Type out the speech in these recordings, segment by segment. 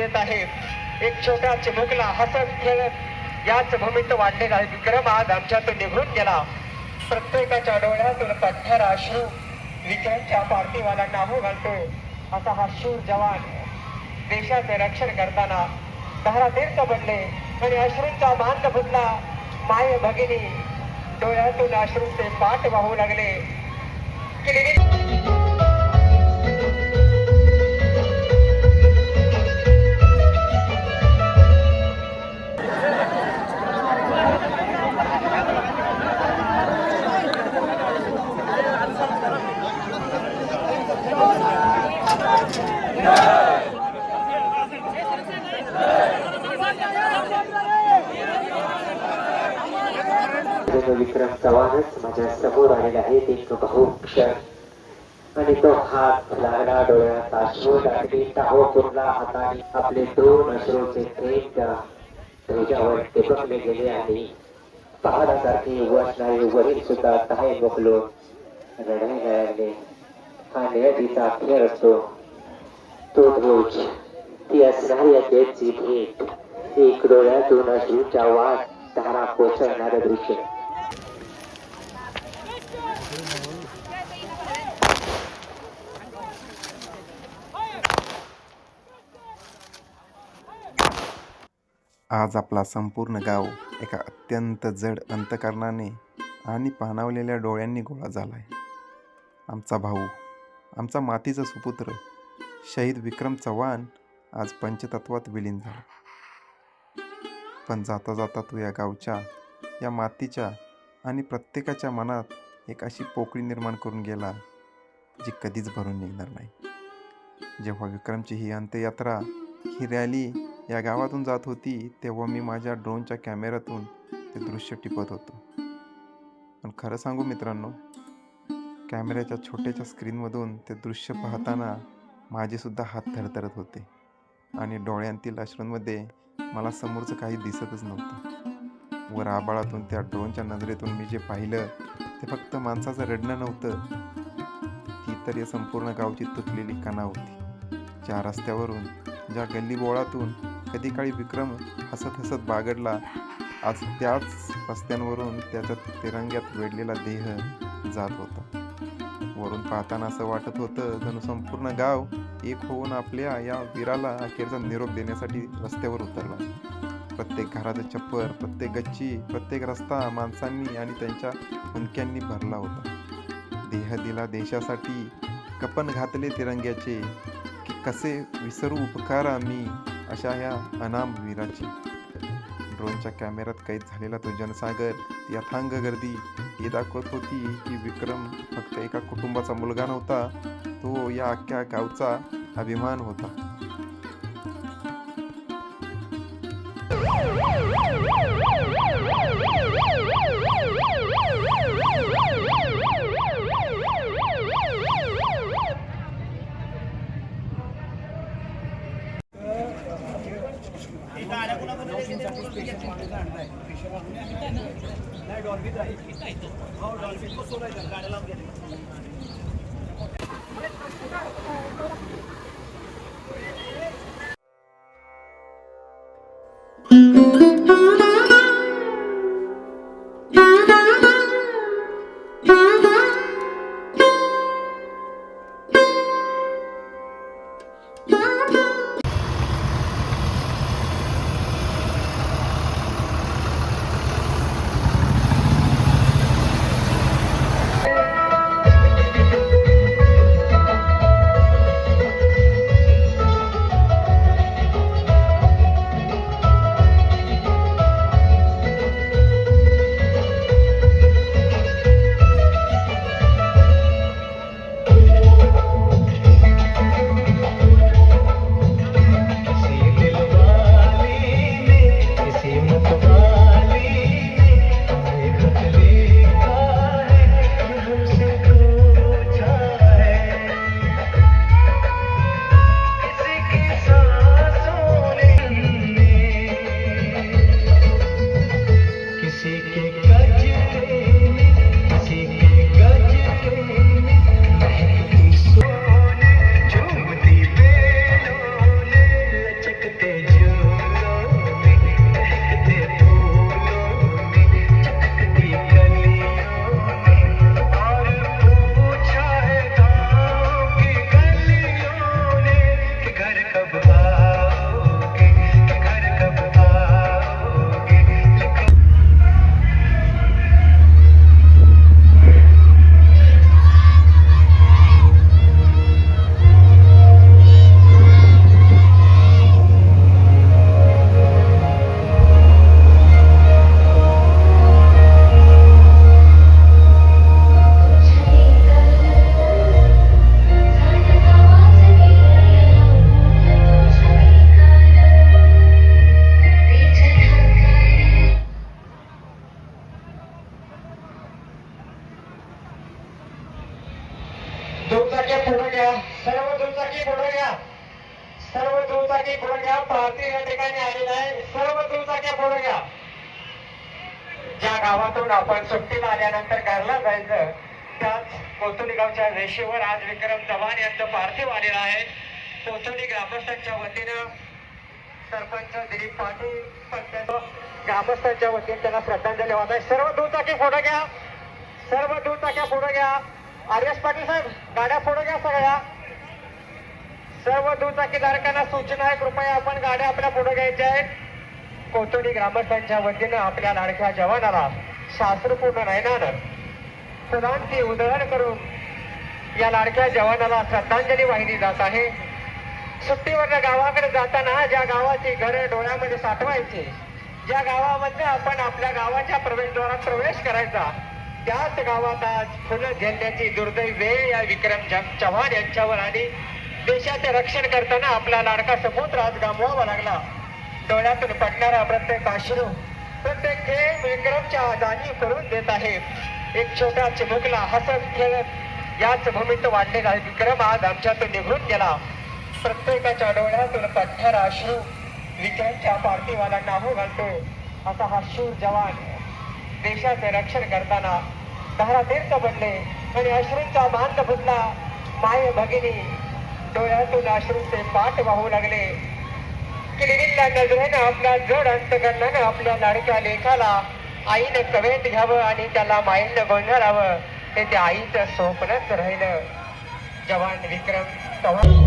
देत आहे. एक छोटा चिमुकला हसत खेळत याच भूमीत वाढलेला आहे विक्रम आज आमच्यातून निघून गेला. प्रत्येकाच्या डोळ्यातून पठ्ठर अश्रू विक्रमच्या पार्थिवाला नाहू घालतो. असा हा शूर जवान देशाचे रक्षण करताना धारातीर्थ बनले आणि अश्रूंचा बांध फुटला. माय भगिनी डोळ्यातून अश्रूचे पाठ वाहू लागले. विक्रम चव्हाणच माझ्या समोर आलेला आहे. एक भाऊ क्षण आणि तो हात लागला डोळ्यात अश्रू लागली. टाहो फुटला हाताने आपले दोन अश्रूचे थेट ध्वजावर टिपकले गेले आणि पहाडासारखे वाचणारे वरील सुद्धा काय बकलो रडायला लागले. हा नियतीचा खेळ असतो. तो ध्वज ती असणारी त्याची भेट एक डोळ्यातून अश्रूच्या वाट धारा कोसळणारे दृश्य. आज आपला संपूर्ण गाव एका अत्यंत जड अंतकरणाने आणि पाणावलेल्या डोळ्यांनी गोळा झाला आहे. आमचा भाऊ, आमचा मातीचा सुपुत्र शहीद विक्रम चव्हाण आज पंचतत्वात विलीन झाला. पण जाता जाता तो या गावच्या, या मातीच्या आणि प्रत्येकाच्या मनात एक अशी पोकळी निर्माण करून गेला जी कधीच भरून निघणार नाही. जेव्हा विक्रमची ही अंत्ययात्रा, ही रॅली या गावातून जात होती तेव्हा मी माझ्या ड्रोनच्या कॅमेऱ्यातून ते दृश्य टिपत होतो. पण खरं सांगू मित्रांनो, कॅमेऱ्याच्या छोट्याच्या स्क्रीनमधून ते दृश्य पाहताना माझेसुद्धा हात थरथरत होते आणि डोळ्यांतील अश्रूंमध्ये मला समोरचं काही दिसतच नव्हतं. वर आभाळातून त्या ड्रोनच्या नजरेतून मी जे पाहिलं ते फक्त माणसाचं रडणं नव्हतं, ती तर या संपूर्ण गावची तुटलेली कणा होती. ज्या रस्त्यावरून, ज्या गल्लीबोळातून कधी काळी विक्रम हसत हसत बागडला, आज त्याच रस्त्यांवरून त्याच्या तिरंग्यात वेढलेला देह जात होता. वरून पाहताना असं वाटत होतं जणू संपूर्ण गाव एक होऊन आपल्या या वीराला अखेरचा निरोप देण्यासाठी रस्त्यावर उतरला. प्रत्येक घराचं छप्पर, प्रत्येक गच्ची, प्रत्येक रस्ता माणसांनी आणि त्यांच्या हुंदक्यांनी भरला होता. देह दिला देशासाठी, कपन घातले तिरंग्याचे, की कसे विसरू उपकार आम्ही अशा ह्या अनाम वीराची. ड्रोनच्या कॅमेऱ्यात कैद झालेला तो जनसागर, ती अथांग गर्दी हे दाखवत होती की विक्रम फक्त एका कुटुंबाचा मुलगा नव्हता, तो या अख्ख्या गावचा अभिमान होता. गावातून आपण सुट्टीला आल्यानंतर घरला जायचं, त्याच कोथोली गावच्या रेषेवर आज विक्रम चव्हाण यांचं पार्थिव आलेलं आहे. कोथोली ग्रामस्थांच्या वतीनं सरपंच दिलीप पाटील, पंचायत ग्रामस्थांच्या वतीने त्यांना श्रद्धांजली वाहत आहे. सर्व दुचाकी पुढे घ्या, सर्व दुचाक्या पुढे घ्या. आर.एस. पाटील साहेब, गाड्या पुढे घ्या सगळ्या. सर्व दुचाकीधारकांना सूचना आहे, कृपया आपण गाड्या आपल्या पुढे घ्यायच्या आहेत. कोथोली ग्रामस्थांच्या वतीनं आपल्या लाडक्या जवानाला शास्त्रपूर्ण नयनानं फुलांची उधळण करून या लाडक्या जवानाला श्रद्धांजली वाहिली जात आहे. सुट्टीवर गावाकडे जाताना ज्या गावाची घरं डोळ्यामध्ये साठवायची, ज्या गावामध्ये आपण आपल्या गावाच्या प्रवेशद्वारात प्रवेश करायचा, त्याच गावात आज फुलं झेलण्याची दुर्दैवी वेळ या विक्रम चव्हाण यांच्यावर आणि देशाचे रक्षण करताना आपला लाडका समुद्र आज गमवावा लागला. डोळ्यातून पडणारा प्रत्येक अश्रू, प्रत्येक खेळ विक्रमच्या जाणीव करून देत आहे. एक छोटा चिमुकला हसत खेळत याच भूमीत वाढलेला आहे विक्रम आज आमच्यातून निघून गेला. प्रत्येकाच्या डोळ्यातून पडणारा अश्रू विक्रमच्या पार्थिवाला नाहू घालतो. असा हा शूर जवान देशाचे रक्षण करताना धारातीर्थ बनले आणि अश्रूंचा बांध फुटला. माय भगिनी डोळ्यातून अश्रूचे पाठ वाहू लागले. किलबिल्ल्या नजरेनं आपल्या जड अंतकरणानं आपल्या लाडक्या लेखाला आईनं कवेत घ्यावं आणि त्याला माईनं गोंधळावं, हे त्या आईचं स्वप्नच राहिलं. जवान विक्रम चव्हाण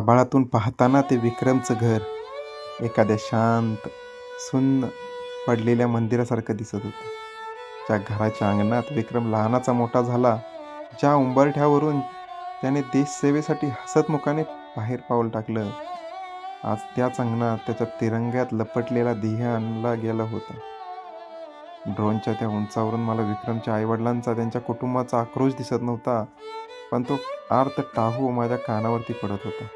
आभाळातून पाहताना ते विक्रमचं घर एखाद्या शांत सुन्न पडलेल्या मंदिरासारखं दिसत होतं. ज्या घराच्या अंगणात विक्रम लहानाचा मोठा झाला, ज्या उंबरठ्यावरून त्याने देशसेवेसाठी हसतमुखाने बाहेर पाऊल टाकलं, आज त्याच अंगणात त्याच्या तिरंग्यात लपटलेला ध्येय आणला गेला होता. ड्रोनच्या त्या उंचावरून मला विक्रमच्या आईवडिलांचा, त्यांच्या कुटुंबाचा आक्रोश दिसत नव्हता, पण तो आर्त टाहू माझ्या कानावरती पडत होता.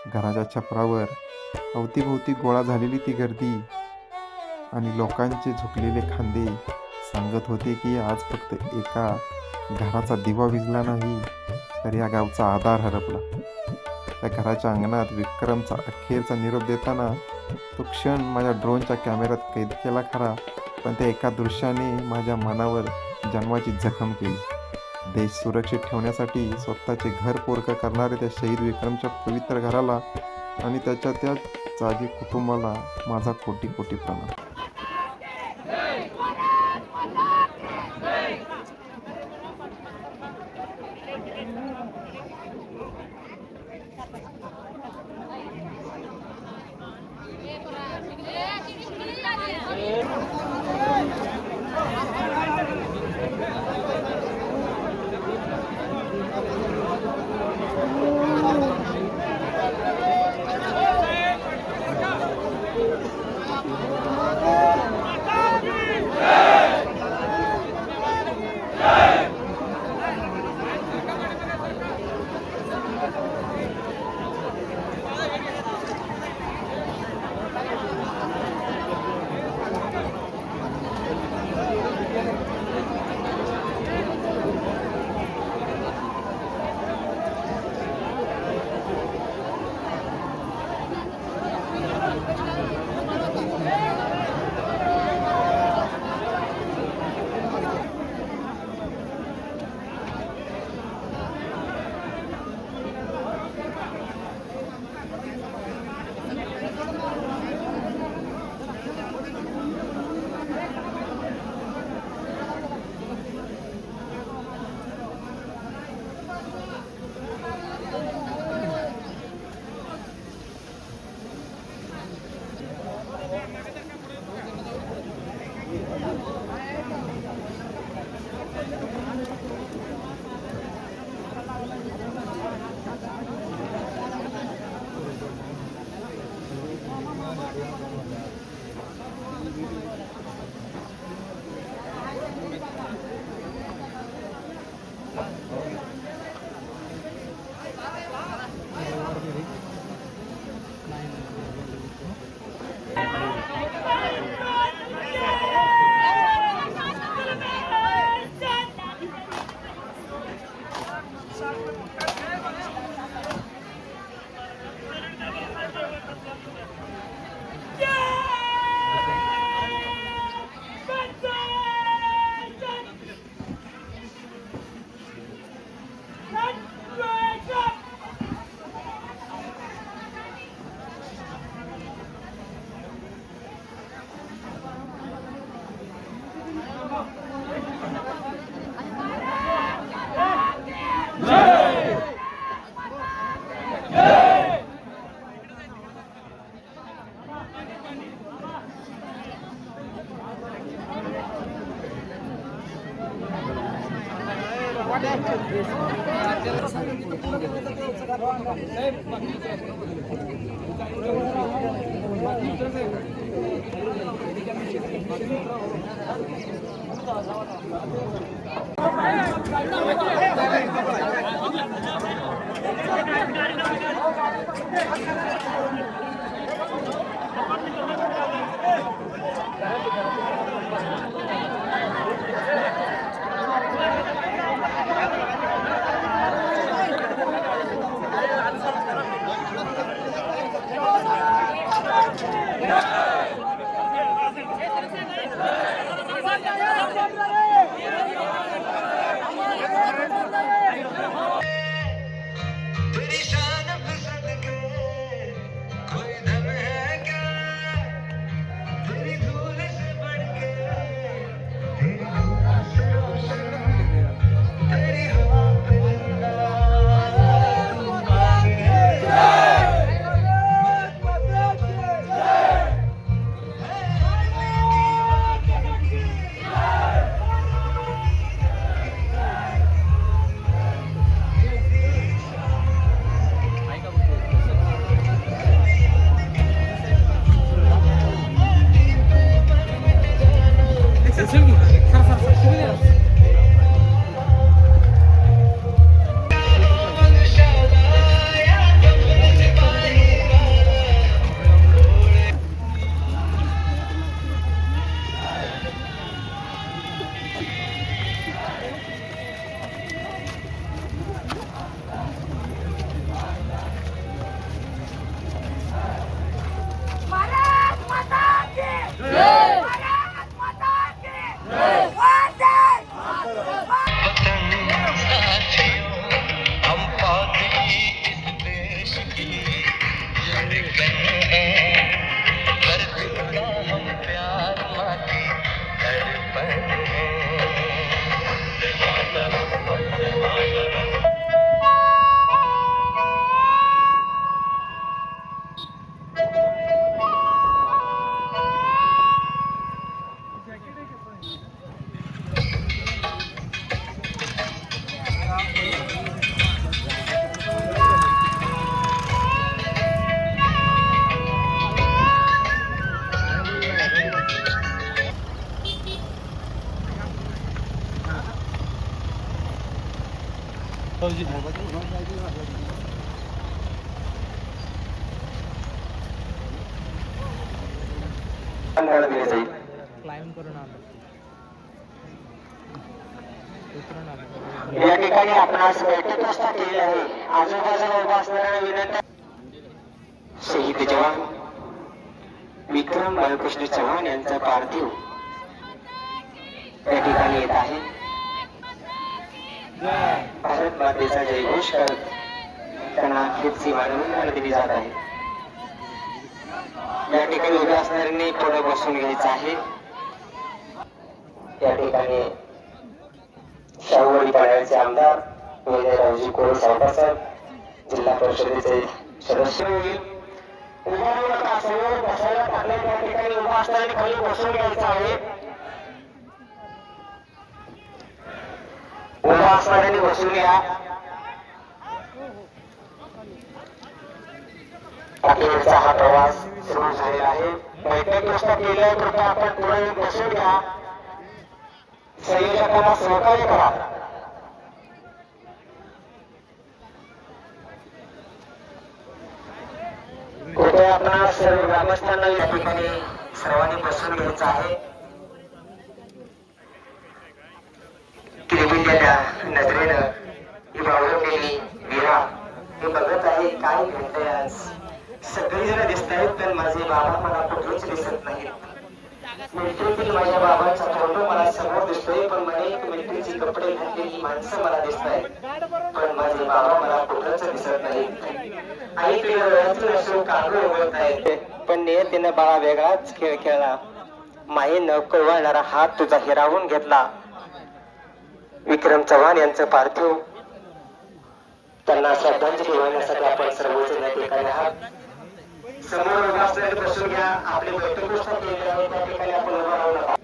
घराच्या छपरावर अवतीभोवती गोळा झालेली ती गर्दी आणि लोकांचे झुकलेले खांदे सांगत होते की आज फक्त एका घराचा दिवा विझला नाही, तर या गावचा आधार हरपला. त्या घराच्या अंगणात विक्रमचा अखेरचा निरोप देताना तो क्षण माझ्या ड्रोनच्या कॅमेऱ्यात कैद केला खरा, पण त्या एका दृश्याने माझ्या मनावर जन्माची जखम केली. देश सुरक्षित ठेवण्यासाठी स्वतःचे घर पोरकं करणारे त्या शहीद विक्रमच्या पवित्र घराला आणि त्याच्या त्या जागी कुटुंबाला माझा कोटी कोटी प्रणाम. धड़कन है, कर दूंगा हम प्यार माटी दर्पण है। दिले जाईल. या ठिकाणी आपणास बैठक व्यवस्था केली आहे. आजूबाजूला उभा असणाऱ्या विनंती. शहीद जवान विक्रम बाळकृष्ण चव्हाण यांचा पार्थिव या ठिकाणी येत आहे. भारत मातेचा जयघोष करत त्यांना अखेरची मानवंदना दिली जात आहे. या ठिकाणी उभ्या असणाऱ्यांनी पुढे बसून घ्यायचं आहे. या ठिकाणी शाहूवाडी पाड्याचे आमदार विजयरावजी कोळे साहेब, जिल्हा परिषदेचे सदस्य होईल. उभा राहू नका, समोर बसायला टाकले. त्या ठिकाणी उभा असणाऱ्यांनी खाली बसून घ्यायचं आहे. उभा असणाऱ्यांनी बसून घ्या. अखेरचा हा प्रवास सुरू झालेला आहे. बैठक व्यवस्था केल्यावर कृपया आपण पुढे बसून घ्या. संयोजकांना सहकार्य करा. कृपया आपणाला सर्व ग्रामस्थांना या ठिकाणी सर्वांनी बसून घ्यायचं आहे. किरबिरलेल्या नजरेनं ही बावरलेली विरा हे बघत आहे काय घडतंय आज. सगळी जण दिसत आहेत पण माझे बाबा मला कुठेच दिसत नाहीत. मिलिटरीतील माझ्या बाबांचा फोटो मला समोर दिसतोय पण मला एक मिलिटरीची कपडे घातलेली माणसं मला दिसत आहेत पण माझे बाबा मला कुठेच दिसत नाहीत. आई डोळ्यातून असून कांगू उघडत आहेत पण नियतीनं बाळा वेगळाच खेळ खेळला. माईनं कळवळणारा हात तुझा हिरावून घेतला. विक्रम चव्हाण यांचं पार्थिव त्यांना श्रद्धांजली वाहण्यासाठी आपण सर्वजण या ठिकाणी आहात. समोर उभा असणारे बसून घ्या. आपली बैठक व्यवस्था केलेली आहे त्या ठिकाणी आपण उभा राहू नका.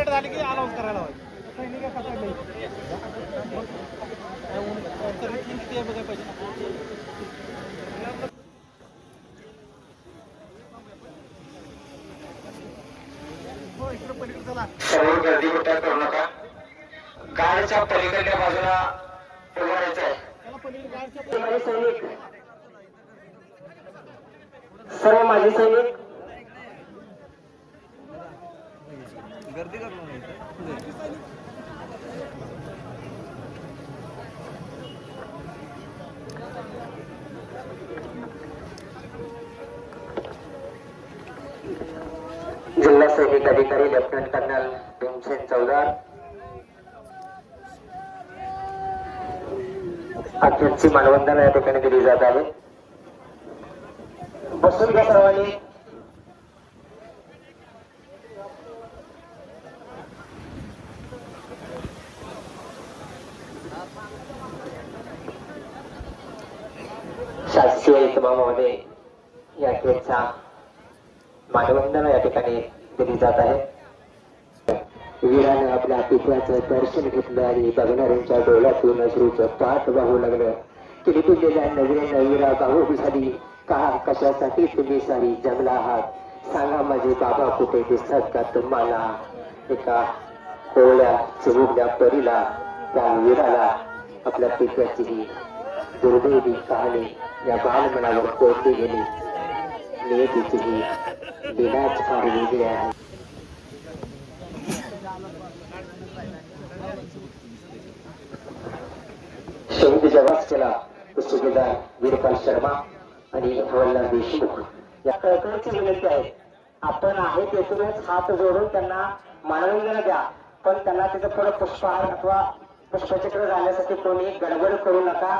झाली की अलाउन्स करायला समोर गर्दी कुठे करू नका. गाडीच्या पलीकडल्या बाजूला उभं राहायचं आहे. सैनिक, सर्व माझे सैनिक गर्दी करू जिल्हा सैनिक अधिकारी लेफ्टनंट कर्नल भीमसेन चौदार अखेरची मानवंदना या ठिकाणी दिली जात आहे. बसून घ्या सर्वांनी. शासकीय इतमामामध्ये या अखेरचा मानवंदना या ठिकाणी दिली जात आहे. वीरानं आपल्या पित्याचं दर्शन घेतलं आणि बघणाऱ्यांच्या डोळ्यातून अश्रूचं पाठ वाहू लागलं. किरबिरलेल्या नजरेनं वीरा भावूक झाली. का कशासाठी तुम्ही सारी जंगला आहात? सांगा माझे बाबा कुठे दिसतात का तुम्हाला? एका कोवळ्या चिमुकल्या परीला त्या वीराला आपल्या पित्याची ही दुर्दैवी कहाणी या बालमनावर कोरली गेली. नियतीची ही दिनाच फार वेगळी आहे. शहीद जवास केला सुभेदार वीरपाल शर्मा आणि हवालदार देशमुख या कळकळीची विनंती आहे. आपण आहे तेथूनच हात जोडून त्यांना मानवंदना द्या पण त्यांना तिथं पुढे पुष्पहार अथवा पुष्पचक्र घालण्यासाठी कोणी गडबड करू नका.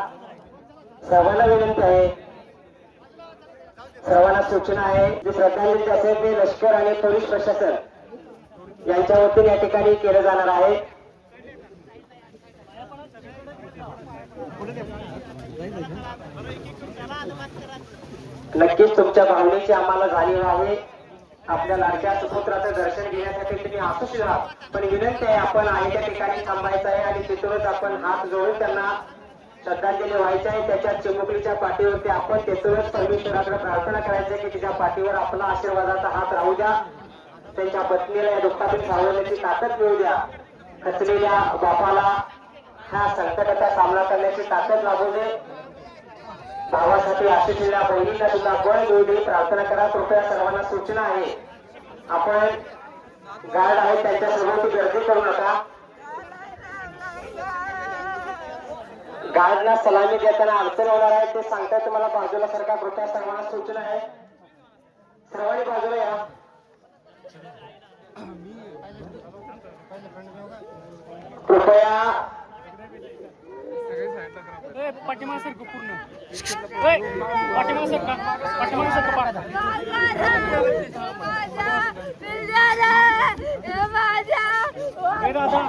सर्वांना विनंती आहे, सर्वांना सूचना आहे, जे श्रद्धांजली असेल ते लष्कर आणि पोलीस प्रशासन यांच्या वतीने या ठिकाणी केलं जाणार आहे. नक्कीच तुमच्या भावनेची आम्हाला जाणीव आहे. आपल्या लाडक्या सुपुत्राचं दर्शन घेण्यासाठी तुम्ही असू राहा, पण विनंती आहे आपण आहे त्या ठिकाणी थांबायचं आहे आणि तिथूनच आपण हात जोडून त्यांना श्रद्धांजली व्हायची आहे. त्याच्या चिमुकलीच्या पाठीवरती आपण तिथूनच परमेश्वराकडे प्रार्थना करायची आहे की तिच्या पाठीवर आपला आशीर्वादाचा हात राहू द्या. त्यांच्या पत्नीला या दुःखातून सावरण्याची ताकद मिळू द्या. खचलेल्या बापाला ह्या संकटाचा सामना करण्याची ताकद लाभू दे. भावासाठी आशिषलेल्या बहिणीला सुद्धा बळ मिळू दे. प्रार्थना करा. कृपया सर्वांना सूचना आहे, आपण गार्ड आहे त्यांच्या सोबत गर्दी करू नका. गार्डला सलामी देताना अडचण होणार आहे ते सांगताय तुम्हाला बाजूला सरकार. कृपया सर्वांना सूचना आहे, सर्वांनी बाजूला या. कृपया पाठीमागे सर पूर्ण पाठीमागे सर पाठीमागे सर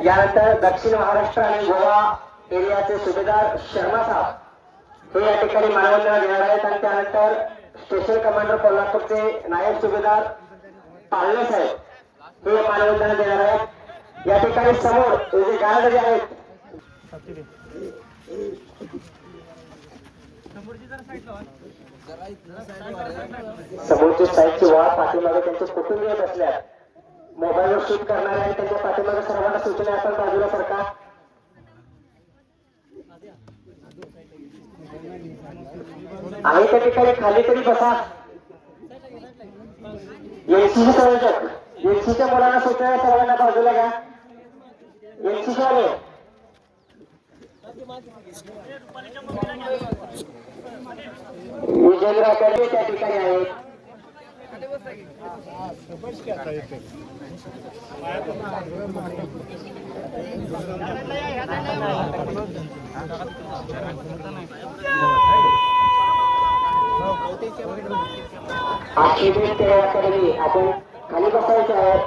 यानंतर दक्षिण महाराष्ट्र आणि गोवा एरियाचे सुभेदार शर्मा साहेब हे या ठिकाणी मानवंदना देणार आहेत आणि त्यानंतर स्टेशन कमांडर कोल्हापूरचे नायब सुभेदार पालणे साहेब हे मानवंदना देणार आहेत. या ठिकाणी समोर जे गार्ड जे आहेत समोरची साईडची वाट पाठीमागे त्यांचे कुटुंबीय बसल्यात. मोबाईलवर शूट करणारे आणि त्यांच्या पाठीमागे सर्वांना सूचना आपण बाजूला सरकार. आहे त्या ठिकाणी खाली तरी बसा. एनसीसी संयोजक एनसीच्या मुलांना सूचना सर्वांना बाजूला घ्या. एनसीसी वाले विजयराव कर्वे त्या ठिकाणी आहेत. अकॅडमी आपण खाली बसायचे आहे.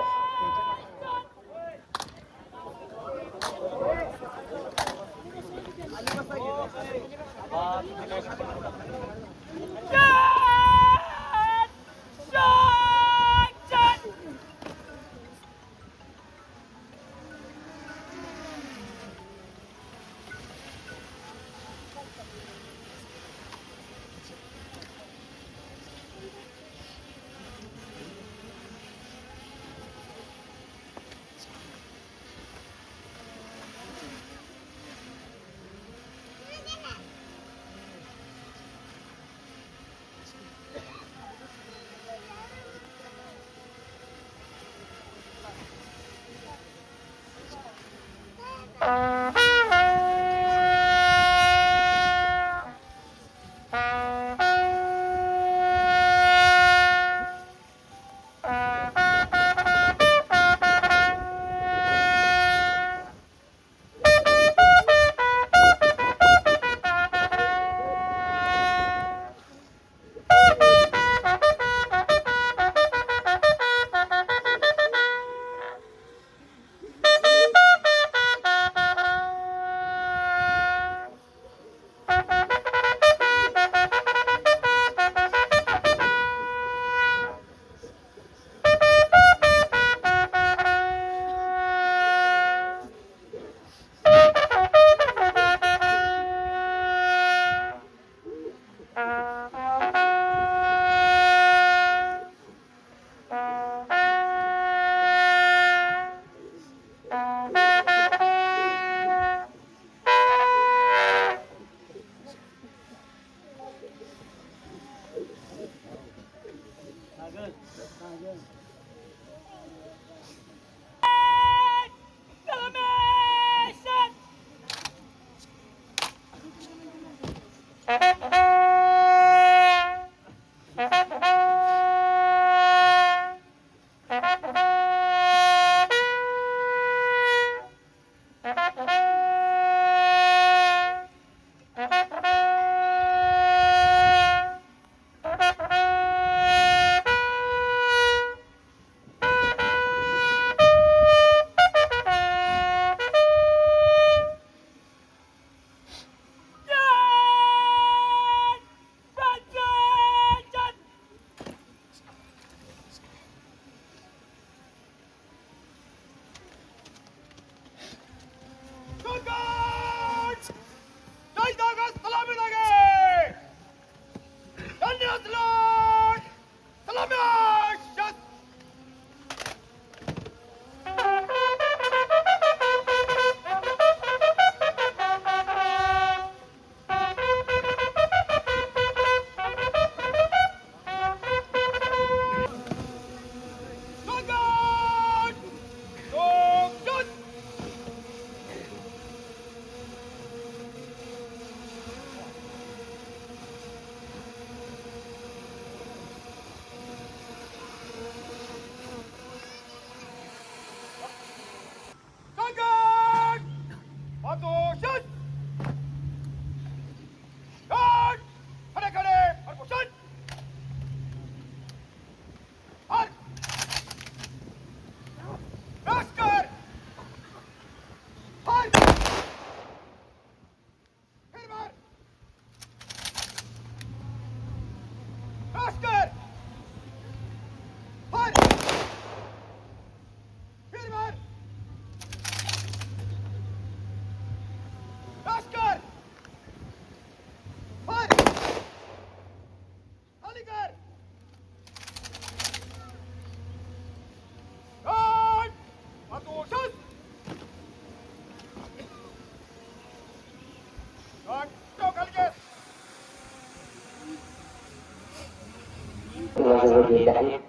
गेले आहेत.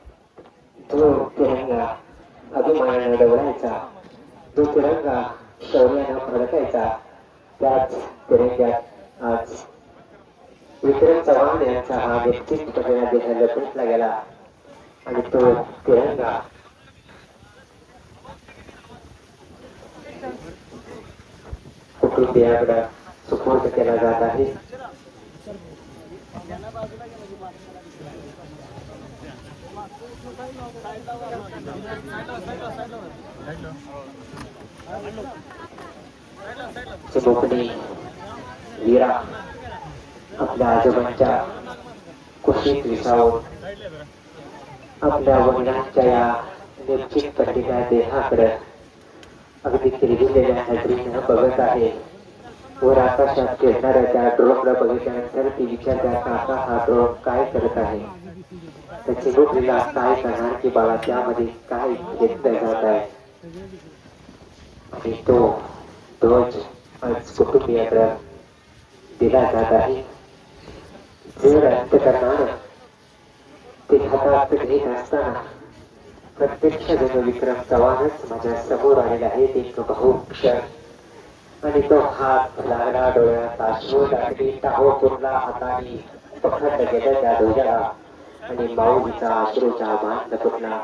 जो तिरंगा अभिमानाने डवळायचा, जो तिरंगा शौर्यानं फडकायचा, त्याच तिरंग्यात आज विक्रम चव्हाण यांचा हा निश्चितपणे देह लपेटला गेला आणि तो तिरंगा कुटुंबियाकडे सुपूर्द केला जात आहे. चिमुकली वीरा आपल्या आजोबांच्या कुशीत विसावून आपल्या वडिलांच्या या निश्चित पट्टीच्या देहाकडे अगदी किरगिलेल्या नजरेनं बघत आहे. वर आकाशात खेळणाऱ्या त्या ड्रोनला बघितल्यानंतर ती विचारते, काका हा ड्रोन काय करत आहे? त्याची नोकरीला काय करणार की बाळा त्यामध्ये काय घेतलं जात आहे? आणि तो ध्वज आज कुटुंबियाकडे दिला जात आहे. जर अंतकरणानं ते हातात घेत असताना प्रत्यक्ष जण विक्रम चव्हाणच माझ्या समोर आलेला आहे. एक बहुक्षण आणि तो हात लागला डोळ्यात अश्रू टाकली, टाहो पुरला हाताने पकडलं गेलं त्या ध्वजाला आणि माऊलीचा अश्रूचा मान लपटला.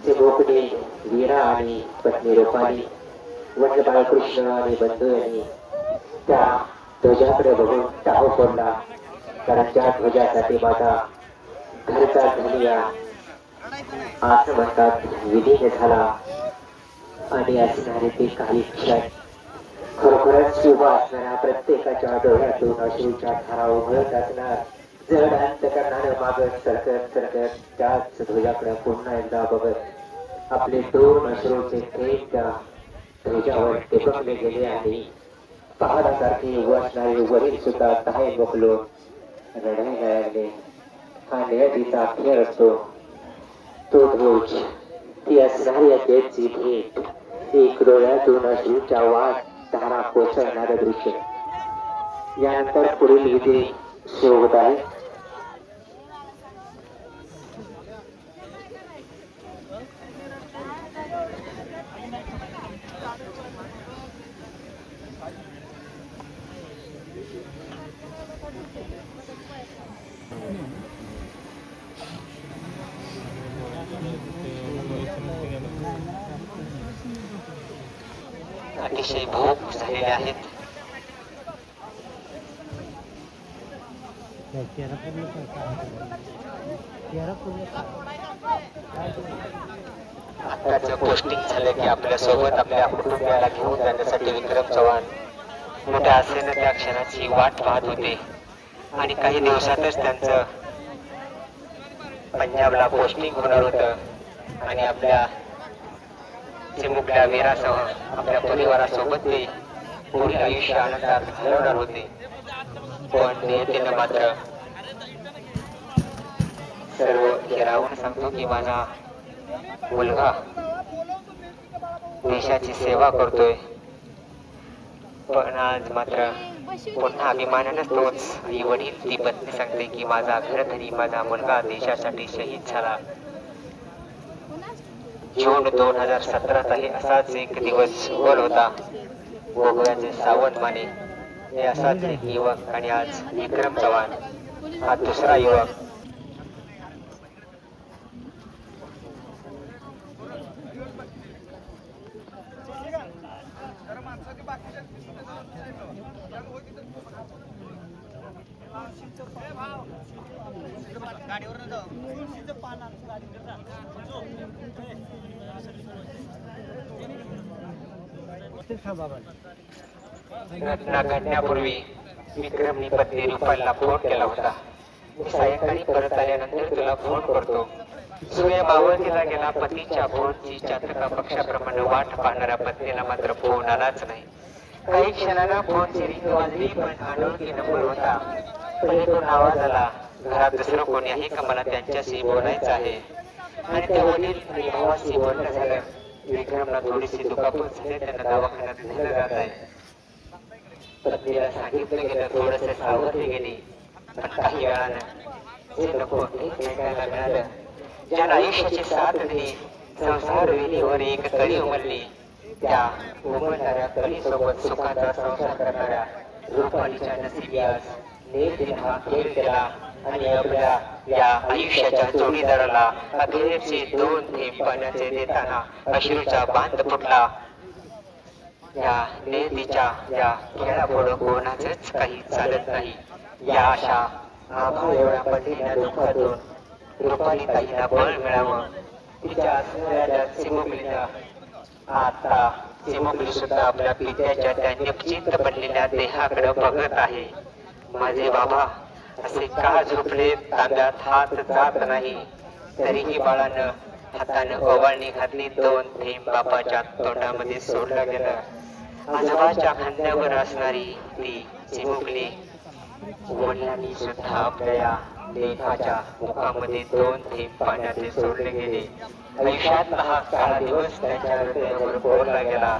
चिमुकली वीरा आणि पत्नी रूपाली, वडील बाळकृष्ण आणि बंधू यांनी त्या ध्वजाकडे बघून टाहो फोडला. कारण त्या ध्वजासाठी माझा घरचा धनिया असं म्हणतात विलीन झाला. आणि असणारे ते काही क्षण खरोखरच उभा असणाऱ्या प्रत्येकाच्या डोळ्यातून अश्रूच्या धारा उघळत असणार. जड अंतकरणानं मागत सरकत सरकत त्याच ध्वजाकडे पुन्हा एकदा बघत आपले दोन अश्रूचे थेट त्या ध्वजावर टिपकले गेले आणि पहाडासारखे उभं असणारे वरील सुद्धा काही बघलो रडायला लागले. हा नियतीचा खेळ असतो. तो ध्वज, ती असणारी त्याची भेट, एक डोळ्यातून अश्रूच्या वाट धारा कोसळणारं दृश्य. यानंतर पुढील विधी सुरू होत आहे. अतिशय भावुक झालेले आहेत. आताच पोस्टिंग झालं की आपल्या सोबत आपल्या कुटुंबियाला घेऊन जाण्यासाठी विक्रम चव्हाण मोठ्या आशेनं त्या क्षणाची वाट पाहत होते. आणि काही दिवसातच त्यांचं पंजाबला पोस्टिंग होणार होतं आणि आपल्या चिमुकल्या वीरासह आपल्या परिवारासोबत ते पुढील आयुष्य आनंदात घालवणार होते. पण नियतीनं मात्र सर्व हिरावून सांगतो की माझा मुलगा देशाची सेवा करतोय. पण आज मात्र पुन्हा अभिमानानंच तोच आई वडील ती पत्नी सांगते की माझा घरधनी माझा मुलगा देशासाठी शहीद झाला. जून 2017 असाच एक दिवस वर होता. गोव्याचे सावंत माने हे असाच एक युवक आणि आज विक्रम चव्हाण हा दुसरा युवक. घटना घडण्यापूर्वी विक्रमनी पत्नी रुपालीला फोन केला होता. मी सायंकाळी परत आल्यानंतर तुला फोन करतो. सूर्य मावळतीला गेला. पतीच्या फोनची चातका पक्षाप्रमाणे वाट पाहणाऱ्या पत्नीला मात्र फोन आलाच नाही. काही क्षणाला फोनची रिंग वाजली पण अनोळखी नंबर होता. पलीकडून आवाज आला, घरात दुसरं कोणी आहे का? मला त्यांच्याशी बोलायचं आहे. आणि त्या वडील आणि भावाशी बोलणं झालं. विक्रमला थोडीशी दुखापत झाली, त्यांना दवाखान्यात नेलं जात आहे. पत्नीला सांगितलं गेलं, थोडंसं सावरली गेली. पण काही वेळानं जे नको हे ऐकायला मिळालं. ज्याला आयुष्याची साथ दिली, संसार विधीवर एक कळी उमलली, त्या उमलणाऱ्या कळीसोबत सुखाचा संसार करणाऱ्या रुपालीच्या नशिबी आज नेतीने हा खेळ केला आणि आपल्या या आयुष्याच्या जोडीदाराला अखेरचे 2 थेंब पाण्याचे देताना अश्रूचा बांध फुटला. या नेतीच्या या खेळापुढं कोणाचंच काही चालत नाही. या अशा आभा एवढ्या पडलेल्या दुःखातून रुपाली ताईला बळ मिळावं. तिच्या असणाऱ्या चिमुकलीला आता चिमुकली सुद्धा आपल्या पित्याच्या त्या निश्चित पडलेल्या देहाकडे बघत आहे. माझे बाबा असे का झोपले, तांब्यात हात जात नाही, तरीही बाळानं हातानं ओवाळणी घातली. 2 थेंब बापाच्या तोंडामध्ये सोडलं गेलं. आजोबाच्या खांद्यावर असणारी ती चिमुकली वडिलांनी सुद्धा आपल्या लेकाच्या मुखामध्ये 2 थेंब पाण्याचे सोडले गेले. आयुष्यातला हा काळा दिवस त्याच्या हृदयावर कोरला गेला.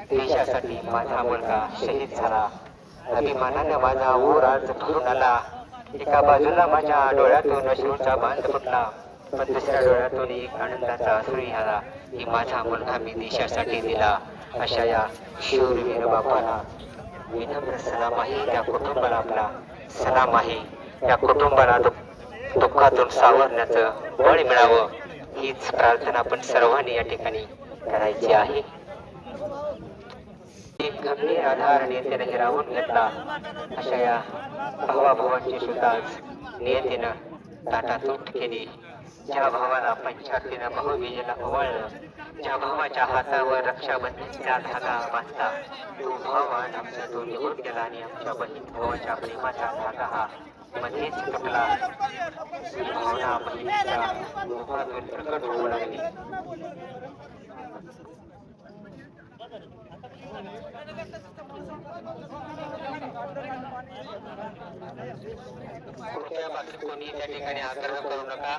देशासाठी माझा मुलगा शहीद झाला. अभिमानानं माझा ऊर आज भरून आला. एका बाजूला माझ्या डोळ्यातून अश्रूचा बांध फुटला, पण दुसऱ्या डोळ्यातून एक आनंदाचा अश्रूही आला की माझा मुलगा मी देशासाठी दिला. अशा या शूरवीर बापाला विनम्र सलाम आहे. त्या कुटुंबाला आपला सलाम आहे. या कुटुंबाला दुःखातून सावरण्याचं बळ मिळावं हीच प्रार्थना आपण सर्वांनी या ठिकाणी करायची आहे. एक गंभीर आधार नेत्याने हिरावून घेतला. अशा या भावाभावांची सुद्धा नियतीनं ताटातूट केली. ज्या भावाला पंचायतीनं भाऊबीजेला ओवाळलं, ज्या भावाच्या हातावर रक्षाबंधनचा धागा बांधला, तो भाव आज आमच्यातून निघून गेला आणि आमच्या बहीण भावाच्या प्रेमाचा धागा हा मध्येच तुटला. ही भावना बहिणीच्या मुखातून प्रकट होऊ लागली. कुठल्या बाकी कोणी त्या ठिकाणी आग्रह करू नका.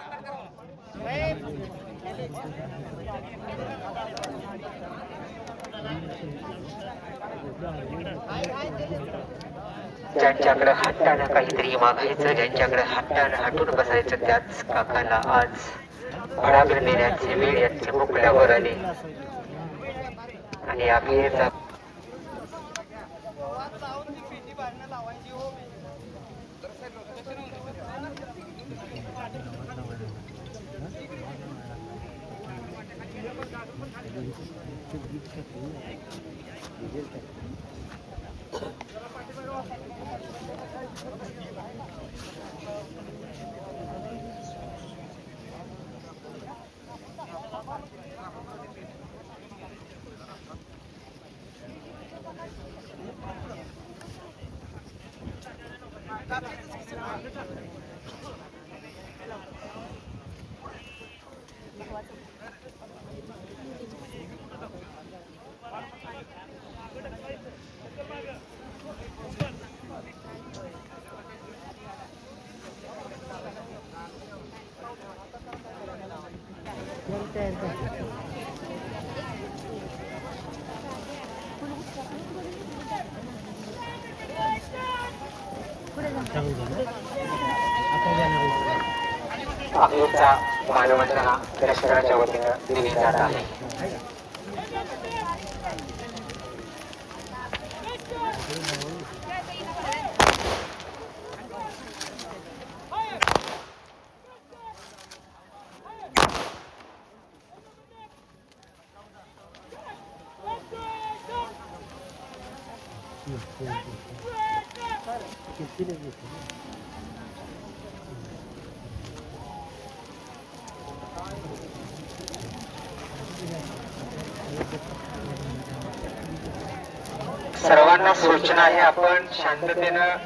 ज्यांच्याकडे हट्टानं काहीतरी मागायचं, ज्यांच्याकडे हट्टानं हटून बसायचं, त्याच काकाला आज भडाभड नेण्याची वेळ यांच्या मुकल्यावर आली. आणि अखेरचा अखेरचा मानवंदना लष्कराच्या वतीनं दिली जात आहे. सर्वांना सूचना आहे, आपण शांततेनं